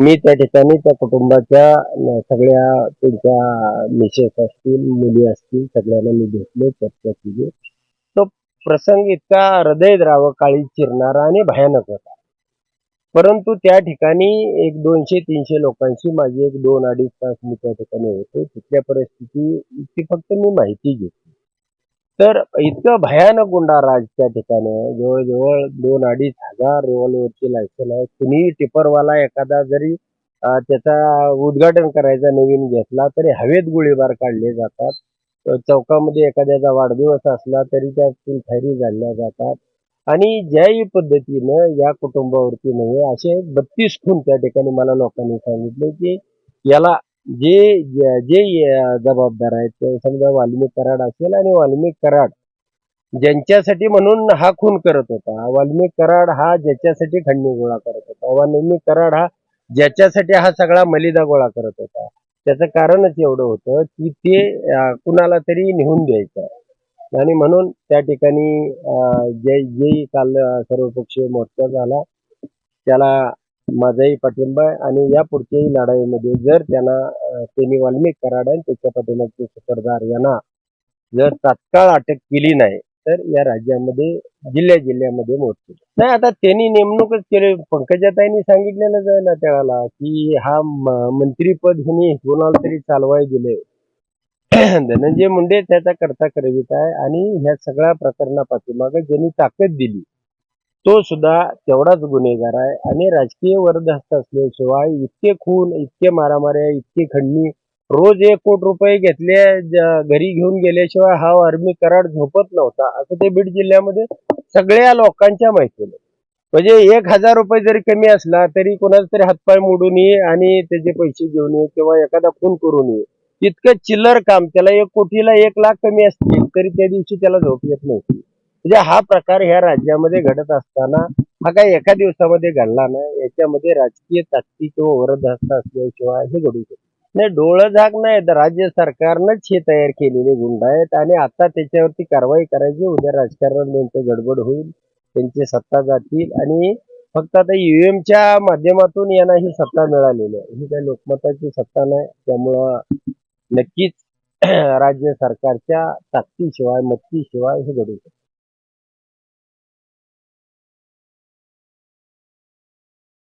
मी त्या ठिकाणी त्या कुटुंबाच्या सगळ्या त्यांच्या मिसेस असतील, मुली असतील सगळ्यांना मी भेटलो, चर्चा केली. तो प्रसंग इतका हृदयद्रावक, काळीज चिरणारा आणि भयानक होता. परंतु त्या ठिकाणी एक 200-300 लोकांशी माझी एक 2-2.5 तास मी त्या ठिकाणी होतो. तिथल्या परिस्थितीची फक्त मी माहिती घेतली. तर इतकं भयानक गुंडाराज त्या ठिकाणी आहे. जवळ-जवळ 2-2.5 हजार रिव्हॉल्वरची लायसन आहे. कुणीही टिपरवाला एखादा जरी त्याचा उद्घाटन करायचा नवीन घेतला, तरी हवेत गोळीबार काढले जातात. चौकामध्ये एखाद्याचा वाढदिवस असला तरी त्यातील फायरी झाडल्या जातात. आणि ज्याही पद्धतीनं या कुटुंबावरती नव्हे असे 32 खून त्या ठिकाणी मला लोकांनी सांगितले, की याला जे जे जबाबदार आहेत ते समजा वाल्मिक कराड असेल आणि वाल्मिक कराड ज्यांच्यासाठी म्हणून हा खून करत होता. वाल्मिक कराड हा ज्याच्यासाठी खंडणी गोळा करत होता. वाल्मिक कराड हा ज्याच्यासाठी हा सगळा मलिदा गोळा करत होता. त्याचं कारणच एवढं होतं, की ते कुणाला तरी नेऊन द्यायचं. आणि म्हणून त्या ठिकाणी जे काल सर्वपक्षीय मोर्चा झाला, त्याला माझाही पाठिंबा आहे आणि यापुढच्याही लढाईमध्ये जर त्यांनी वाल्मिक कराड आणि त्याच्या पाठीमागचे सुपरदार यांना जर तात्काळ अटक केली नाही, तर या राज्यामध्ये जिल्ह्यामध्ये मोर्चे. नाही आता त्यांनी नेमणूकच केली. पंकजाताईंनी सांगितलेलंच आहे ना त्यावेळेला, की हा मंत्रीपद ह्यांनी कोणाला तरी चालवाय दिलंय. धनंजय मुंडे त्याचा कर्ता करवित आहे आणि ह्या सगळ्या प्रकरणापाठीमागे ज्यांनी ताकद दिली तो सुद्धा तेवढाच गुन्हेगार आहे आणि राजकीय वरदहस्त असल्याशिवाय इतके खून, इतके मारामाऱ्या, इतकी खंडणी, रोज 1 कोटी रुपये घेतले घरी घेऊन गेल्याशिवाय हा वाल्मिक कराड झोपत नव्हता, असं ते बीड जिल्ह्यामध्ये सगळ्या लोकांच्या माहितीने. म्हणजे 1,000 रुपये जरी कमी असला तरी कोणाचा तरी हातपाय मोडून ये आणि त्याचे पैसे घेऊन ये किंवा एखादा खून करून ये. इतकं चिल्लर काम, त्याला 1 कोटीला 1 लाख कमी असतील तरी त्या दिवशी त्याला झोप येत नव्हती. म्हणजे हा प्रकार ह्या राज्यामध्ये घडत असताना हा काही एका दिवसामध्ये घडला नाही. याच्यामध्ये राजकीय ताकदी किंवा वरदहस्त असल्याशिवाय हे घडू शकत नाही. डोळं झाक नाही तर राज्य सरकारनंच हे तयार केलेले गुंड आहेत आणि आता त्याच्यावरती कारवाई करायची. उद्या राजकारण त्यांचं गडबड होईल, त्यांची सत्ता जातील आणि फक्त आता ईव्हीएमच्या माध्यमातून यांना ही सत्ता मिळालेली आहे. ही काही लोकमताची सत्ता नाही. त्यामुळं नक्कीच राज्य सरकारच्या ताकदीशिवाय, मदतीशिवाय हे घडू शकतं.